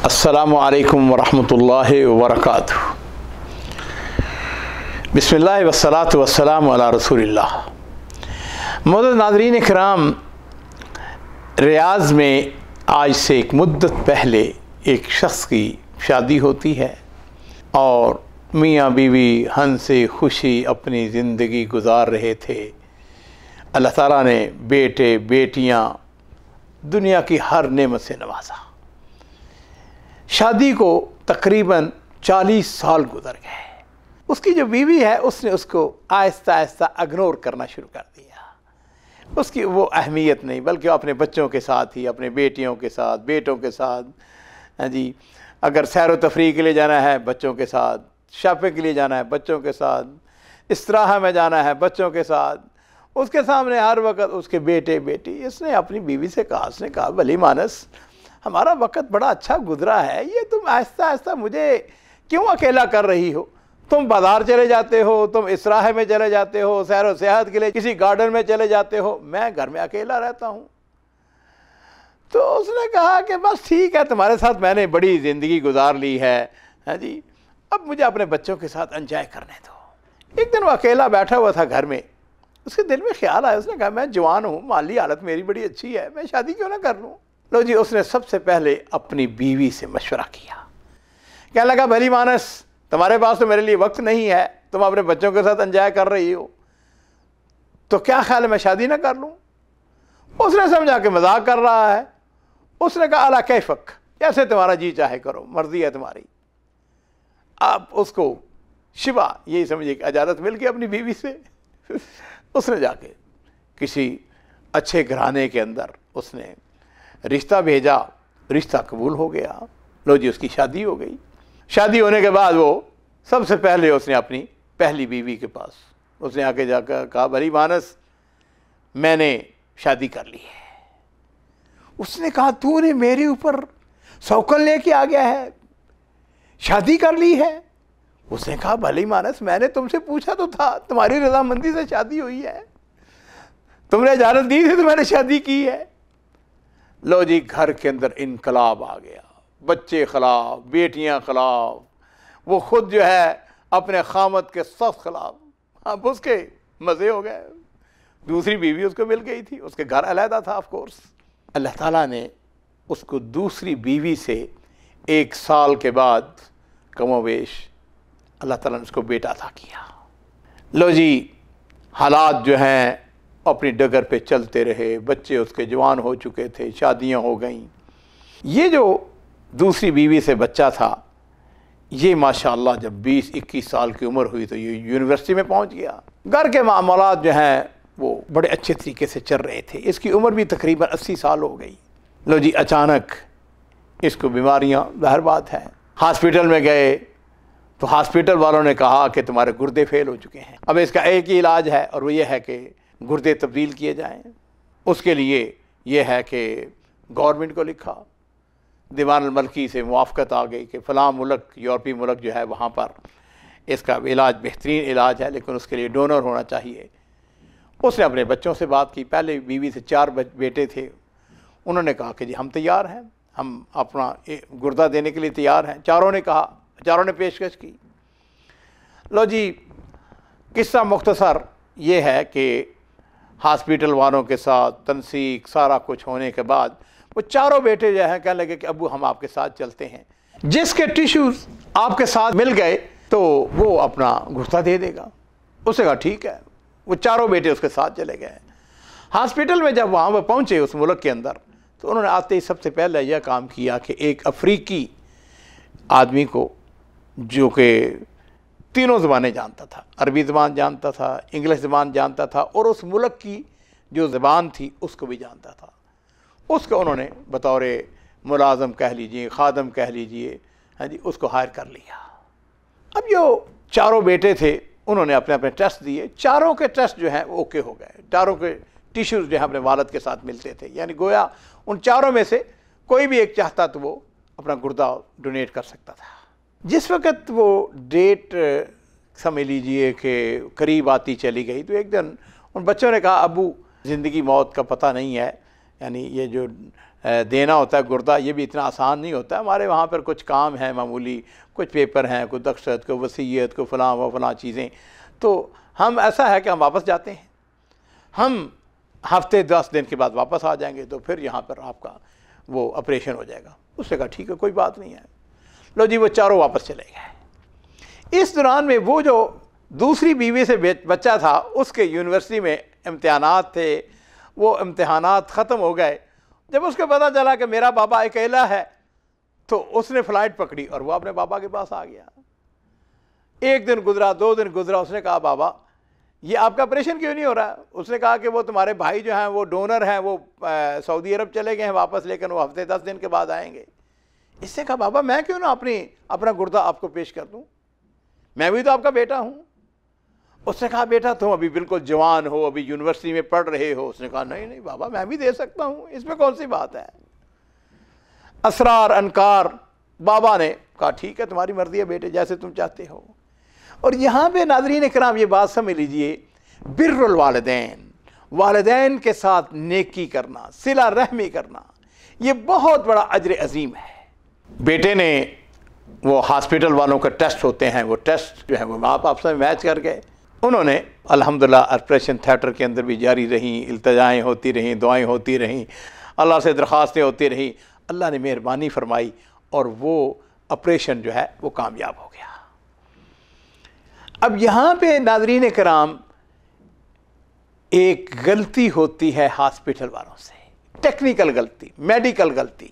अस्सलामु अलैकुम वरहमतुल्लाहि वबरकातुहू। बिस्मिल्लाह वस्सलातु वस्सलामु अला रसूलिल्लाह। मोअज़्ज़ज़ नाज़रीन इकराम, रियाज़ में आज से एक मुद्दत पहले एक शख्स की शादी होती है और मियाँ बीवी हंसे खुशी अपनी ज़िंदगी गुजार रहे थे। अल्लाह ताला ने बेटे बेटियाँ दुनिया की हर नेमत से नवाजा। शादी को तकरीबन 40 साल गुजर गए। उसकी जो बीवी है उसने उसको आहिस्ता आहिस्ता इग्नोर करना शुरू कर दिया। उसकी वो अहमियत नहीं, बल्कि वो अपने बच्चों के साथ ही, अपने बेटियों के साथ, बेटों के साथ, हाँ जी, अगर सैर व तफरीह के लिए जाना है बच्चों के साथ, शॉपिंग के लिए जाना है बच्चों के साथ, इस्तराहा में जाना है बच्चों के साथ, उसके सामने हर वक्त उसके बेटे बेटी। इसने अपनी बीवी से कहा, उसने कहा भली मानस, हमारा वक्त बड़ा अच्छा गुजरा है, ये तुम आहिस्ता आहिस्ता मुझे क्यों अकेला कर रही हो? तुम बाज़ार चले जाते हो, तुम इसराहे में चले जाते हो, सैर व सेहत के लिए किसी गार्डन में चले जाते हो, मैं घर में अकेला रहता हूँ। तो उसने कहा कि बस ठीक है, तुम्हारे साथ मैंने बड़ी ज़िंदगी गुजार ली है, हाँ जी, अब मुझे अपने बच्चों के साथ एंजॉय करने दो। एक दिन वो अकेला बैठा हुआ था घर में, उसके दिल में ख्याल आया, उसने कहा मैं जवान हूँ, माली हालत मेरी बड़ी अच्छी है, मैं शादी क्यों ना कर लूँ। लो जी, उसने सबसे पहले अपनी बीवी से मशवरा किया। कहने लगा भली मानस, तुम्हारे पास तो मेरे लिए वक्त नहीं है, तुम अपने बच्चों के साथ एंजॉय कर रही हो, तो क्या ख्याल है मैं शादी ना कर लूँ? उसने समझा कि मजाक कर रहा है। उसने कहा अला कैफक, जैसे तुम्हारा जी चाहे करो, मर्जी है तुम्हारी। आप उसको शिवा यही समझिए कि इजाज़त मिल गई अपनी बीवी से। उसने जाके किसी अच्छे घराने के अंदर उसने रिश्ता भेजा, रिश्ता कबूल हो गया। लो जी, उसकी शादी हो गई। शादी होने के बाद वो सबसे पहले उसने अपनी पहली बीवी के पास उसने आके जाकर कहा भली मानस, मैंने शादी कर ली है। उसने कहा तूने मेरे ऊपर सौकन लेके आ गया है, शादी कर ली है? उसने कहा भली मानस, मैंने तुमसे पूछा तो था, तुम्हारी रजामंदी से शादी हुई है, तुमने इजाज़त दी थी तो मैंने शादी की है। लो जी, घर के अंदर इनकलाब आ गया, बच्चे खिलाफ, बेटियां खिलाफ, वो खुद जो है अपने खामद के सख्त खिलाफ। अब उसके मज़े हो गए, दूसरी बीवी उसको मिल गई थी, उसके घर अलहदा था ऑफ कोर्स। अल्लाह ताला ने उसको दूसरी बीवी से 1 साल के बाद कमोवेश अल्लाह ताला ने उसको बेटा अता किया। लो जी, हालात जो हैं अपनी डगर पे चलते रहे, बच्चे उसके जवान हो चुके थे, शादियां हो गईं। ये जो दूसरी बीवी से बच्चा था, ये माशाअल्लाह जब 20-21 साल की उम्र हुई तो ये यूनिवर्सिटी में पहुंच गया। घर के मामलात जो हैं वो बड़े अच्छे तरीके से चल रहे थे। इसकी उम्र भी तकरीबन 80 साल हो गई। लो जी, अचानक इसको बीमारियाँ, ज़ाहिर बात है, हॉस्पिटल में गए तो हॉस्पिटल वालों ने कहा कि तुम्हारे गुर्दे फेल हो चुके हैं, अब इसका एक ही इलाज है और वो ये है कि गुर्दे तब्दील किए जाएं। उसके लिए ये है कि गवर्नमेंट को लिखा, दीवान मल्की से मुआफ़क़त आ गई कि फ़लाँ मुल्क, यूरोपीय मुल्क जो है वहाँ पर इसका इलाज बेहतरीन इलाज है, लेकिन उसके लिए डोनर होना चाहिए। उसने अपने बच्चों से बात की, पहले बीवी से 4 बेटे थे, उन्होंने कहा कि जी हम तैयार हैं, हम अपना गुर्दा देने के लिए तैयार हैं। चारों ने कहा, चारों ने पेशकश की। लो जी, किस्सा मुख्तसर ये है कि हॉस्पिटल वालों के साथ तनसीक सारा कुछ होने के बाद वो चारों बेटे जो हैं कहने लगे कि अबू हम आपके साथ चलते हैं, जिसके टिश्यूज़ आपके साथ मिल गए तो वो अपना गुर्दा दे देगा। उसने कहा ठीक है। वो चारों बेटे उसके साथ चले गए। हॉस्पिटल में जब वहाँ वो पहुँचे उस मुल्क के अंदर, तो उन्होंने आते ही सबसे पहले यह काम किया कि एक अफ्रीकी आदमी को, जो कि तीनों ज़बानें जानता था, अरबी ज़बान जानता था, इंग्लिश ज़बान जानता था और उस मुल्क की जो ज़बान थी उसको भी जानता था, उसको उन्होंने बतौर मुलाज़म कह लीजिए, खादम कह लीजिए, हाँ जी, उसको हायर कर लिया। अब जो चारों बेटे थे उन्होंने अपने अपने टेस्ट दिए, चारों के टेस्ट जो हैं वो ओके हो गए, चारों के टिश्यूज़ जो है अपने वालिद के साथ मिलते थे, यानी गोया उन चारों में से कोई भी एक चाहता तो वो अपना गुर्दा डोनेट कर सकता था। जिस वक़्त वो डेट समझ लीजिए कि करीब आती चली गई, तो एक दिन उन बच्चों ने कहा अबू ज़िंदगी मौत का पता नहीं है, यानी ये जो देना होता है गुर्दा, ये भी इतना आसान नहीं होता। हमारे वहाँ पर कुछ काम है मामूली, कुछ पेपर हैं, कुछ दख्शत, कोई वसीयत, कोई फ़लाँ व फ़लाँ चीज़ें, तो हम ऐसा है कि हम वापस जाते हैं, हम हफ्ते 10 दिन के बाद वापस आ जाएंगे, तो फिर यहाँ पर आपका वो ऑपरेशन हो जाएगा। उसने कहा ठीक है, कोई बात नहीं है। लो जी, वो चारों वापस चले गए। इस दौरान में वो जो दूसरी बीवी से बच्चा था, उसके यूनिवर्सिटी में इम्तिहानात थे, वो इम्तिहानात ख़त्म हो गए। जब उसको पता चला कि मेरा बाबा अकेला है, तो उसने फ़्लाइट पकड़ी और वो अपने बाबा के पास आ गया। 1 दिन गुजरा, 2 दिन गुजरा, उसने कहा बाबा ये आपका ऑपरेशन क्यों नहीं हो रहा? उसने कहा कि वो तुम्हारे भाई जो हैं वो डोनर हैं, वो सऊदी अरब चले गए हैं वापस, लेकिन वो हफ्ते 10 दिन के बाद आएंगे। इससे कहा बाबा मैं क्यों ना अपना गुर्दा आपको पेश कर दूं, मैं भी तो आपका बेटा हूं। उसने कहा बेटा तुम अभी बिल्कुल जवान हो, अभी यूनिवर्सिटी में पढ़ रहे हो। उसने कहा नहीं नहीं बाबा, मैं भी दे सकता हूं, इसमें कौन सी बात है। असरार अनकार बाबा ने कहा ठीक है, तुम्हारी मर्जी है बेटे, जैसे तुम चाहते हो। और यहाँ पे नाज़रीन इकराम ये बात समझ लीजिए, बिर्रुल वालिदैन, वालिदैन के साथ नेकी करना, सिला रहमी करना, ये बहुत बड़ा अजर अजीम है। बेटे ने वो हॉस्पिटल वालों के टेस्ट होते हैं, वो टेस्ट जो है वो आपस में मैच कर गए। उन्होंने अल्हम्दुलिल्लाह ऑपरेशन थिएटर के अंदर भी जारी रहीं, इल्तिजाएँ होती रहीं, दुआएँ होती रहीं, अल्लाह से दरख्वास्तें होती रहीं। अल्लाह ने मेहरबानी फरमाई और वो ऑपरेशन जो है वो कामयाब हो गया। अब यहाँ पे नाज़रीन कराम एक गलती होती है हॉस्पिटल वालों से, टेक्निकल गलती, मेडिकल गलती।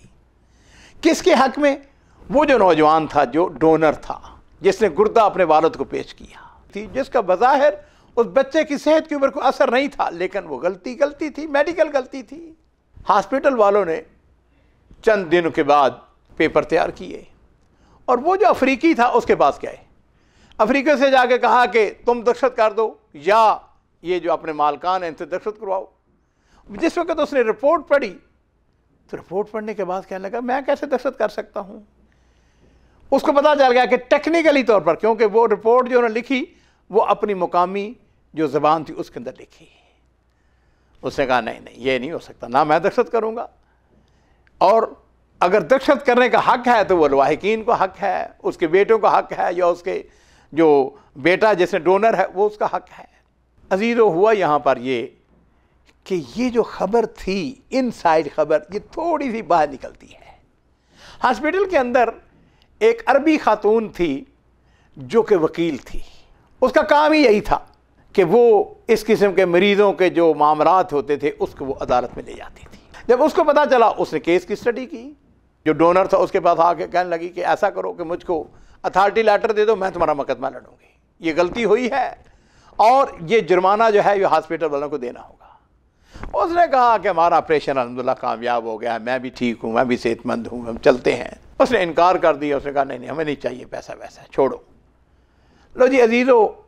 किसके हक में? वो जो नौजवान था, जो डोनर था, जिसने गुर्दा अपने वालिद को पेश किया थी, जिसका बज़ाहिर उस बच्चे की सेहत के ऊपर कोई असर नहीं था, लेकिन वो गलती थी, मेडिकल गलती थी। हॉस्पिटल वालों ने चंद दिनों के बाद पेपर तैयार किए और वो जो अफ्रीकी था उसके पास गए। अफ्रीका से जाके कहा कि तुम दस्तखत कर दो या ये जो अपने मालकान हैं इनसे दस्तखत करवाओ। जिस वक्त उसने रिपोर्ट पढ़ी, तो रिपोर्ट पढ़ने के बाद कहने लगा मैं कैसे दस्तखत कर सकता हूँ। उसको पता चल गया कि टेक्निकली तौर पर, क्योंकि वो रिपोर्ट जो उन्होंने लिखी वो अपनी मुकामी जो ज़बान थी उसके अंदर लिखी। उसने कहा नहीं नहीं ये नहीं हो सकता, ना मैं दस्तखत करूँगा, और अगर दस्तखत करने का हक है तो वो लवाहिकीन को हक है, उसके बेटों का हक है, या उसके जो बेटा जिसने डोनर है वो उसका हक है। अजीज़ो हुआ यहाँ पर ये कि ये जो खबर थी, इनसाइड खबर, ये थोड़ी सी बाहर निकलती है। हॉस्पिटल के अंदर एक अरबी खातून थी जो कि वकील थी। उसका काम ही यही था कि वो इस किस्म के मरीज़ों के जो मामलात होते थे उसको वो अदालत में ले जाती थी। जब उसको पता चला, उसने केस की स्टडी की। जो डोनर था उसके पास आके कहने लगी कि ऐसा करो कि मुझको अथॉरिटी लेटर दे दो, मैं तुम्हारा मुकदमा लड़ूंगी, ये गलती हुई है और ये जुर्माना जो है ये हॉस्पिटल वालों को देना होगा। उसने कहा कि हमारा ऑपरेशन अल्हम्दुलिल्लाह कामयाब हो गया, मैं भी ठीक हूँ, मैं भी सेहतमंद हूँ, हम चलते हैं। उसने इनकार कर दिया। उसने कहा नहीं नहीं हमें नहीं चाहिए पैसा वैसा, छोड़ो। लो जी अजीज़ो,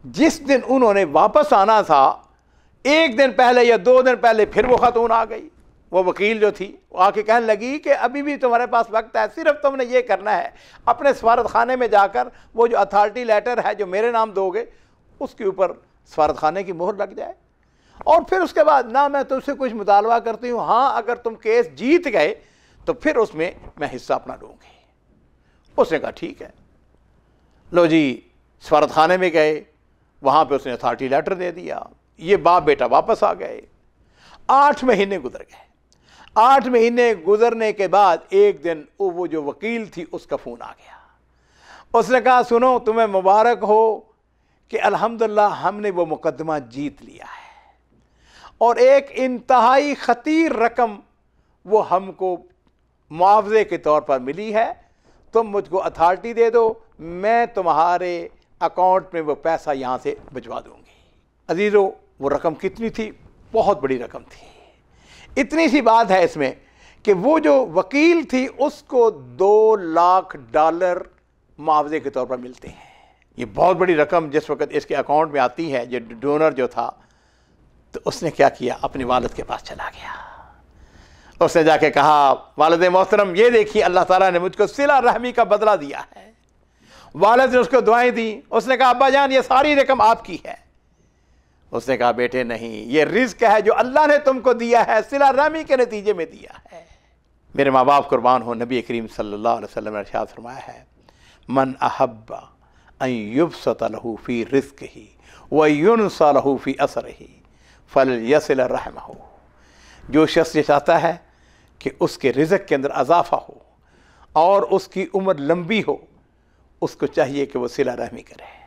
जिस दिन उन्होंने वापस आना था, 1 दिन पहले या 2 दिन पहले फिर वो खातून आ गई। वो वकील जो थी वो आके कहने लगी कि अभी भी तुम्हारे पास वक्त है, सिर्फ तुमने ये करना है, अपने सफारत खाने में जाकर वो जो अथॉरिटी लेटर है जो मेरे नाम दोगे उसके ऊपर सफारत खाने की मोहर लग जाए, और फिर उसके बाद ना मैं तुमसे कुछ मुतालबा करती हूँ, हाँ अगर तुम केस जीत गए तो फिर उसमें मैं हिस्सा अपना लूँगी। उसने कहा ठीक है। लो जी सफारत खाने में गए, वहाँ पर उसने अथॉरिटी लेटर दे दिया। ये बाप बेटा वापस आ गए। 8 महीने गुजर गए। 8 महीने गुजरने के बाद एक दिन वो जो वकील थी उसका फ़ोन आ गया। उसने कहा सुनो, तुम्हें मुबारक हो कि अल्हम्दुलिल्लाह हमने वो मुकदमा जीत लिया है और एक इंतहाई ख़तीर रकम वो हमको मुआवजे के तौर पर मिली है, तुम मुझको अथॉरिटी दे दो, मैं तुम्हारे अकाउंट में वो पैसा यहाँ से भिजवा दूँगी। अजीज़ो वो रकम कितनी थी? बहुत बड़ी रकम थी। इतनी सी बात है इसमें कि वो जो वकील थी उसको $2 लाख मुआवजे के तौर पर मिलते हैं। ये बहुत बड़ी रकम जिस वक्त इसके अकाउंट में आती है, जो डोनर जो था, तो उसने क्या किया, अपने वालिद के पास चला गया। उसने जाके कहा वालिद मोहतरम ये देखिए अल्लाह ताला ने मुझको सिला रहमी का बदला दिया है। वालिद ने उसको दुआएं दी। उसने कहा अब्बा जान ये सारी रकम आपकी है। उसने कहा बेटे नहीं, ये रिज़्क है जो अल्लाह ने तुमको दिया है, सिला रहमी के नतीजे में दिया है। मेरे माँ बाप कुर्बान हो, नबी करीम सल्लल्लाहु अलैहि वसल्लम ने इरशाद फरमाया है, मन अहब्बा अन युबसत लहू फी रिज़्क़िही व युनसा लहू फी असरिही फलयसिल रहमहू। जो शख्स ये चाहता है कि उसके रिज़्क़ के अंदर अजाफ़ा हो और उसकी उम्र लंबी हो, उसको चाहिए कि वो सिला रहमी करे।